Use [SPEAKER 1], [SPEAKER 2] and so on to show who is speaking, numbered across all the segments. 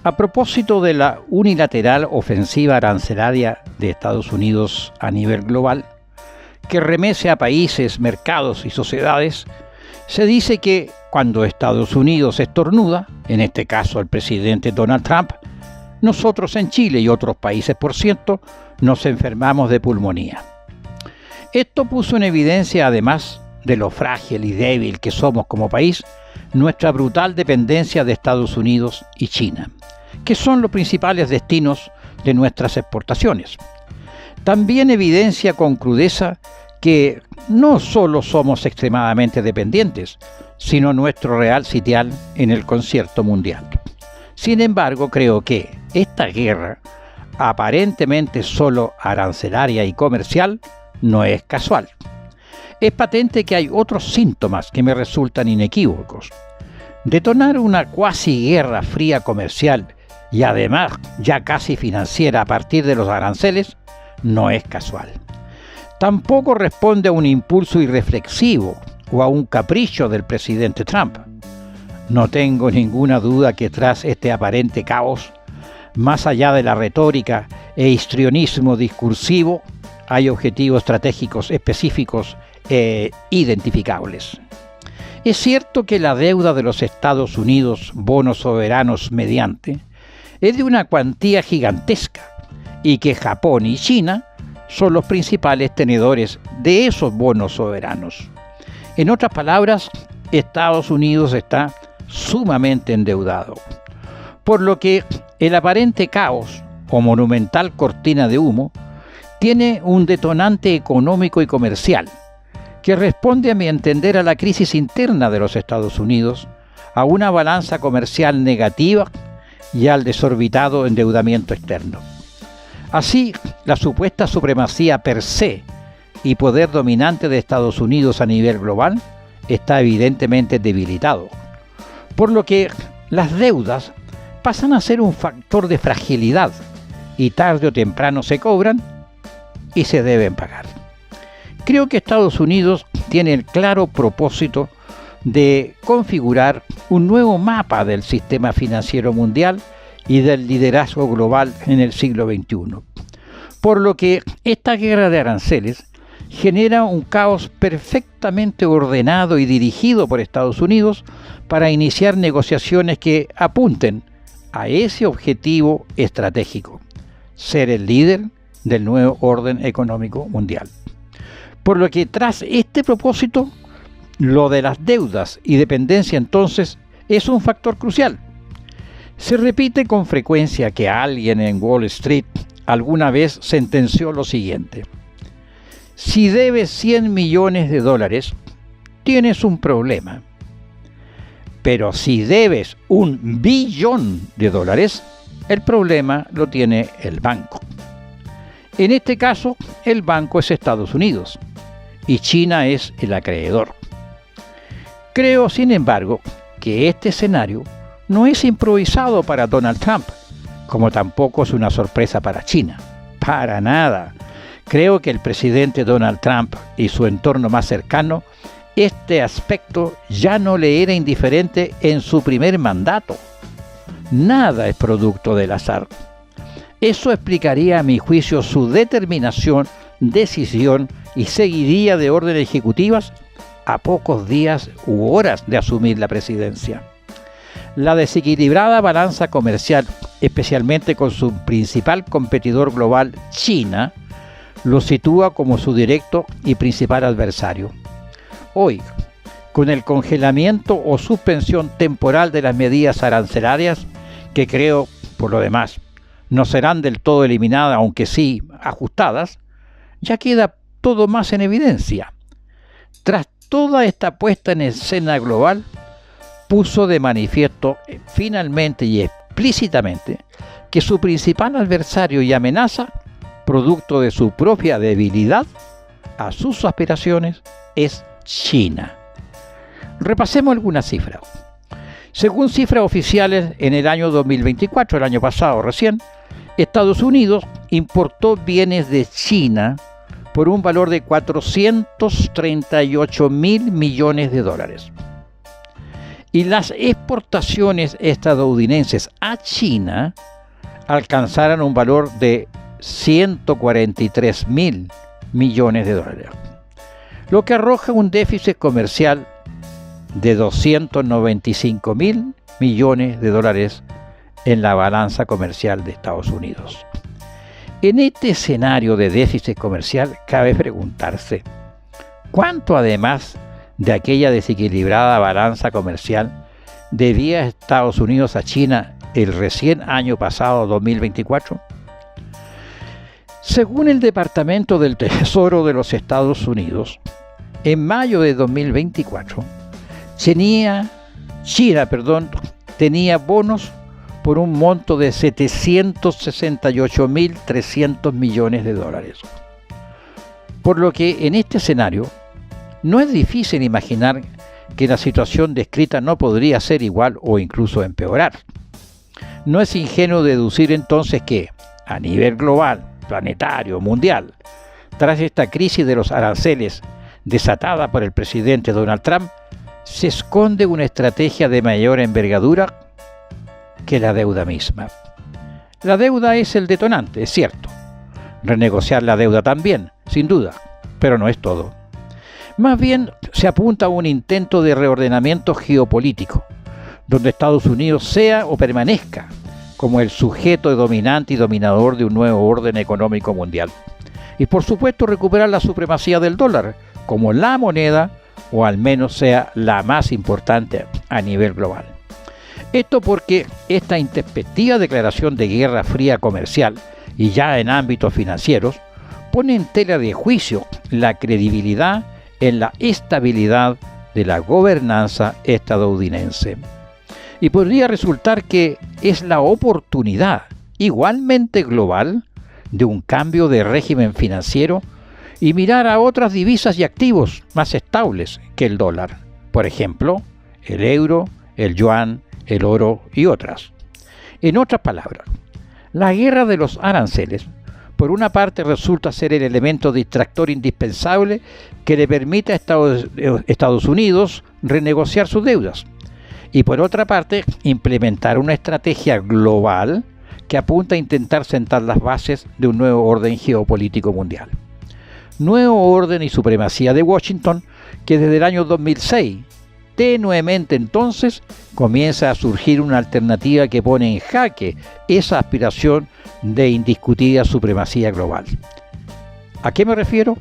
[SPEAKER 1] A propósito de la unilateral ofensiva arancelaria de Estados Unidos a nivel global, que remece a países, mercados y sociedades, se dice que cuando Estados Unidos estornuda, en este caso el presidente Donald Trump, nosotros en Chile y otros países, por cierto, nos enfermamos de pulmonía. Esto puso en evidencia, además de lo frágil y débil que somos como país, nuestra brutal dependencia de Estados Unidos y China, que son los principales destinos de nuestras exportaciones. También evidencia con crudeza que no solo somos extremadamente dependientes, sino nuestro real sitial en el concierto mundial. Sin embargo, creo que esta guerra, aparentemente solo arancelaria y comercial, no es casual. Es patente que hay otros síntomas que me resultan inequívocos. Detonar una cuasi guerra fría comercial y además ya casi financiera a partir de los aranceles no es casual. Tampoco responde a un impulso irreflexivo o a un capricho del presidente Trump. No tengo ninguna duda que tras este aparente caos, más allá de la retórica e histrionismo discursivo, hay objetivos estratégicos específicos e identificables. Es cierto que la deuda de los Estados Unidos, bonos soberanos mediante, es de una cuantía gigantesca y que Japón y China son los principales tenedores de esos bonos soberanos. En otras palabras, Estados Unidos está sumamente endeudado, por lo que el aparente caos o monumental cortina de humo tiene un detonante económico y comercial que responde, a mi entender, a la crisis interna de los Estados Unidos, a una balanza comercial negativa y al desorbitado endeudamiento externo. Así, la supuesta supremacía per se y poder dominante de Estados Unidos a nivel global está evidentemente debilitado, por lo que las deudas pasan a ser un factor de fragilidad y tarde o temprano se cobran y se deben pagar. Creo que Estados Unidos tiene el claro propósito de configurar un nuevo mapa del sistema financiero mundial y del liderazgo global en el siglo XXI. Por lo que esta guerra de aranceles genera un caos perfectamente ordenado y dirigido por Estados Unidos para iniciar negociaciones que apunten a ese objetivo estratégico: ser el líder del nuevo orden económico mundial. Por lo que tras este propósito, lo de las deudas y dependencia entonces es un factor crucial. Se repite con frecuencia que alguien en Wall Street alguna vez sentenció lo siguiente: si debes 100 millones de dólares, tienes un problema. Pero si debes 1 billón de dólares, el problema lo tiene el banco. En este caso, el banco es Estados Unidos y China es el acreedor. Creo, sin embargo, que este escenario no es improvisado para Donald Trump, como tampoco es una sorpresa para China. Para nada. Creo que el presidente Donald Trump y su entorno más cercano, este aspecto ya no le era indiferente en su primer mandato. Nada es producto del azar. Eso explicaría, a mi juicio, su determinación, decisión y seguidilla de órdenes ejecutivas a pocos días u horas de asumir la presidencia. La desequilibrada balanza comercial, especialmente con su principal competidor global, China, lo sitúa como su directo y principal adversario. Hoy, con el congelamiento o suspensión temporal de las medidas arancelarias, que creo, por lo demás, no serán del todo eliminadas, aunque sí ajustadas, ya queda todo más en evidencia. Tras toda esta puesta en escena global, puso de manifiesto finalmente y explícitamente que su principal adversario y amenaza, producto de su propia debilidad a sus aspiraciones, es China. Repasemos algunas cifras. Según cifras oficiales, en el año 2024, el año pasado recién, Estados Unidos importó bienes de China por un valor de 438 mil millones de dólares. y las exportaciones estadounidenses a China alcanzaran un valor de 143.000 millones de dólares, lo que arroja un déficit comercial de 295.000 millones de dólares en la balanza comercial de Estados Unidos. En este escenario de déficit comercial cabe preguntarse, ¿cuánto además de aquella desequilibrada balanza comercial debía Estados Unidos a China el recién año pasado, 2024? Según el Departamento del Tesoro de los Estados Unidos, en mayo de 2024, China tenía bonos por un monto de 768.300 millones de dólares. Por lo que en este escenario no es difícil imaginar que la situación descrita no podría ser igual o incluso empeorar. No es ingenuo deducir entonces que, a nivel global, planetario, mundial, tras esta crisis de los aranceles desatada por el presidente Donald Trump, se esconde una estrategia de mayor envergadura que la deuda misma. La deuda es el detonante, es cierto. Renegociar la deuda también, sin duda, pero no es todo. Más bien se apunta a un intento de reordenamiento geopolítico, donde Estados Unidos sea o permanezca como el sujeto dominante y dominador de un nuevo orden económico mundial. Y por supuesto recuperar la supremacía del dólar como la moneda, o al menos sea la más importante a nivel global. Esto porque esta intempestiva declaración de guerra fría comercial y ya en ámbitos financieros pone en tela de juicio la credibilidad en la estabilidad de la gobernanza estadounidense. Y podría resultar que es la oportunidad igualmente global de un cambio de régimen financiero y mirar a otras divisas y activos más estables que el dólar, por ejemplo, el euro, el yuan, el oro y otras. En otras palabras, la guerra de los aranceles, por una parte, resulta ser el elemento distractor indispensable que le permite a Estados Unidos renegociar sus deudas, y por otra parte, implementar una estrategia global que apunta a intentar sentar las bases de un nuevo orden geopolítico mundial. Nuevo orden y supremacía de Washington que desde el año 2006, tenuemente entonces, comienza a surgir una alternativa que pone en jaque esa aspiración de indiscutida supremacía global. ¿A qué me refiero?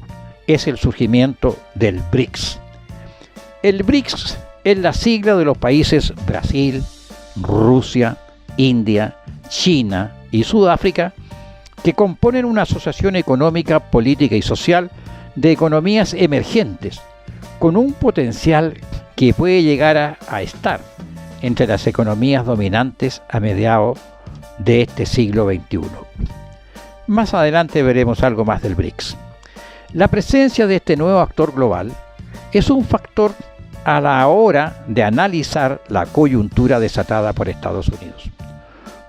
[SPEAKER 1] Es el surgimiento del BRICS. El BRICS es la sigla de los países Brasil, Rusia, India, China y Sudáfrica, que componen una asociación económica, política y social de economías emergentes, con un potencial que puede llegar a estar entre las economías dominantes a mediados de este siglo XXI. Más adelante veremos algo más del BRICS. La presencia de este nuevo actor global es un factor a la hora de analizar la coyuntura desatada por Estados Unidos.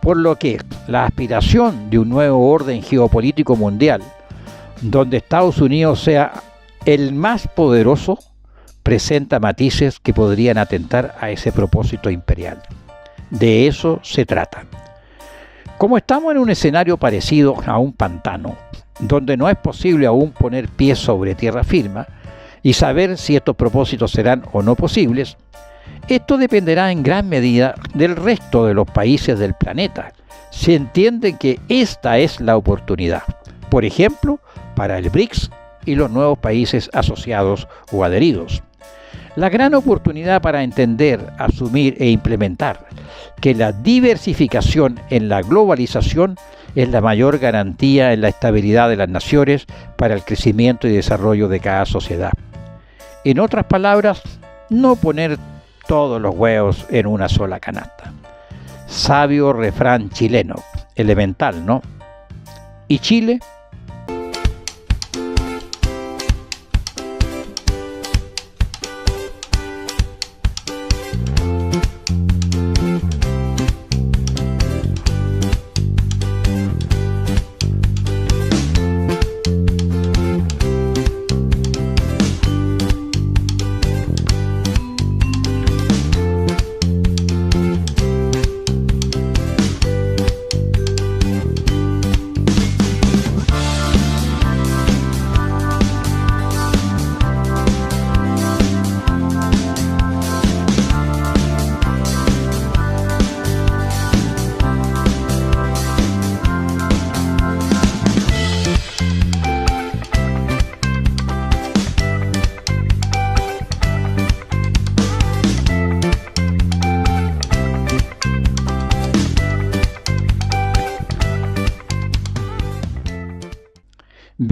[SPEAKER 1] Por lo que la aspiración de un nuevo orden geopolítico mundial, donde Estados Unidos sea el más poderoso, presenta matices que podrían atentar a ese propósito imperial. De eso se trata. Como estamos en un escenario parecido a un pantano, donde no es posible aún poner pies sobre tierra firme y saber si estos propósitos serán o no posibles, esto dependerá en gran medida del resto de los países del planeta. Se entiende que esta es la oportunidad, por ejemplo, para el BRICS y los nuevos países asociados o adheridos. La gran oportunidad para entender, asumir e implementar que la diversificación en la globalización es la mayor garantía en la estabilidad de las naciones para el crecimiento y desarrollo de cada sociedad. En otras palabras, no poner todos los huevos en una sola canasta. Sabio refrán chileno, elemental, ¿no? ¿Y Chile?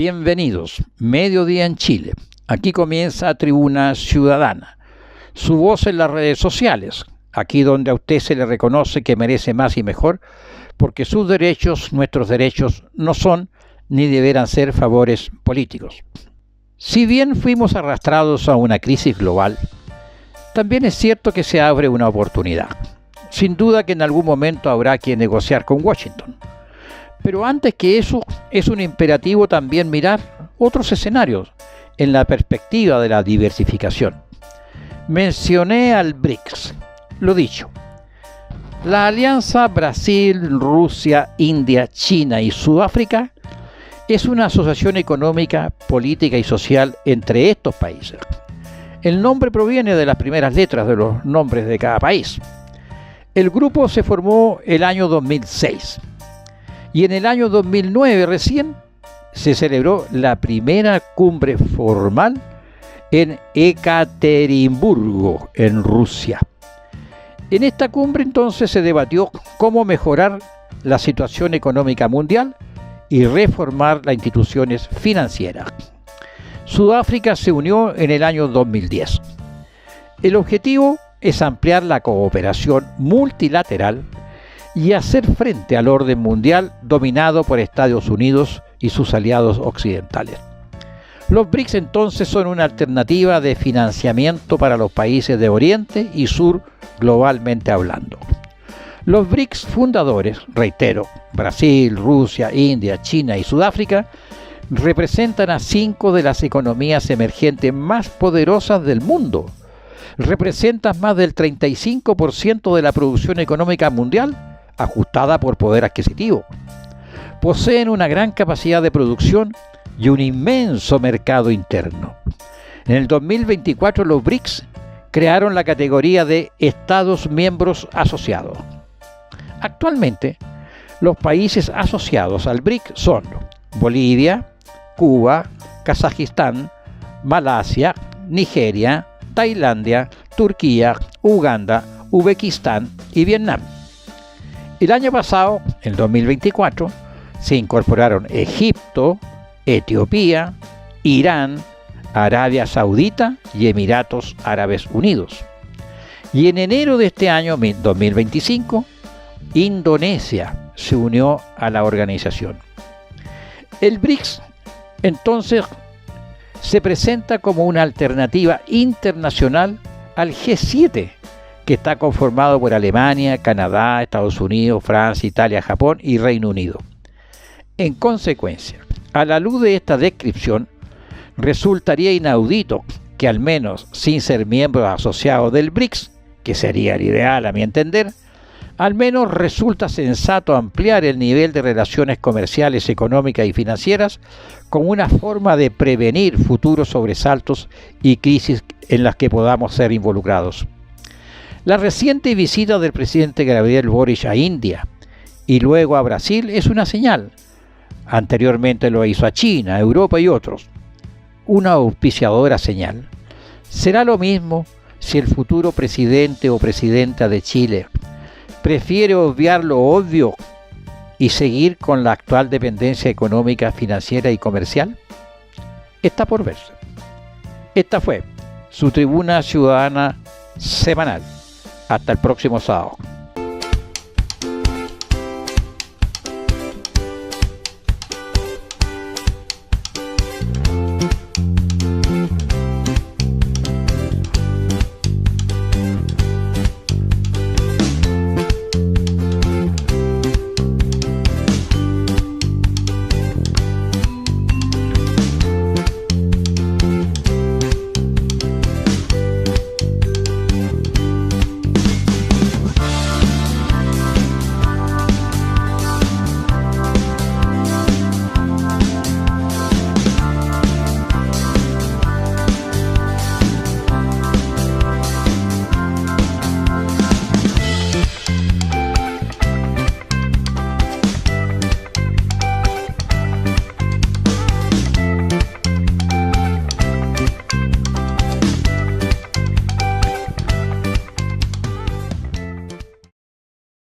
[SPEAKER 1] Bienvenidos, mediodía en Chile. Aquí comienza Tribuna Ciudadana. Su voz en las redes sociales, aquí donde a usted se le reconoce que merece más y mejor, porque sus derechos, nuestros derechos, no son ni deberán ser favores políticos. Si bien fuimos arrastrados a una crisis global, también es cierto que se abre una oportunidad. Sin duda que en algún momento habrá que negociar con Washington. Pero antes que eso, es un imperativo también mirar otros escenarios en la perspectiva de la diversificación. Mencioné al BRICS, lo dicho. La alianza Brasil, Rusia, India, China y Sudáfrica es una asociación económica, política y social entre estos países. El nombre proviene de las primeras letras de los nombres de cada país. El grupo se formó el año 2006. Y en el año 2009 recién se celebró la primera cumbre formal en Ekaterimburgo, en Rusia. En esta cumbre entonces se debatió cómo mejorar la situación económica mundial y reformar las instituciones financieras. Sudáfrica se unió en el año 2010. El objetivo es ampliar la cooperación multilateral y hacer frente al orden mundial dominado por Estados Unidos y sus aliados occidentales. Los BRICS entonces son una alternativa de financiamiento para los países de Oriente y Sur globalmente hablando. Los BRICS fundadores, reitero, Brasil, Rusia, India, China y Sudáfrica, representan a 5 de las economías emergentes más poderosas del mundo. Representan más del 35% de la producción económica mundial, ajustada por poder adquisitivo. Poseen una gran capacidad de producción y un inmenso mercado interno. En el 2024 los BRICS crearon la categoría de Estados miembros asociados. Actualmente, los países asociados al BRIC son Bolivia, Cuba, Kazajistán, Malasia, Nigeria, Tailandia, Turquía, Uganda, Uzbekistán y Vietnam. El año pasado, en 2024, se incorporaron Egipto, Etiopía, Irán, Arabia Saudita y Emiratos Árabes Unidos. Y en enero de este año 2025, Indonesia se unió a la organización. El BRICS, entonces, se presenta como una alternativa internacional al G7, que está conformado por Alemania, Canadá, Estados Unidos, Francia, Italia, Japón y Reino Unido. En consecuencia, a la luz de esta descripción, resultaría inaudito que al menos sin ser miembros asociados del BRICS, que sería el ideal a mi entender, al menos resulta sensato ampliar el nivel de relaciones comerciales, económicas y financieras como una forma de prevenir futuros sobresaltos y crisis en las que podamos ser involucrados. La reciente visita del presidente Gabriel Boric a India y luego a Brasil es una señal. Anteriormente lo hizo a China, Europa y otros. Una auspiciadora señal. ¿Será lo mismo si el futuro presidente o presidenta de Chile prefiere obviar lo obvio y seguir con la actual dependencia económica, financiera y comercial? Está por verse. Esta fue su Tribuna Ciudadana semanal. Hasta el próximo sábado.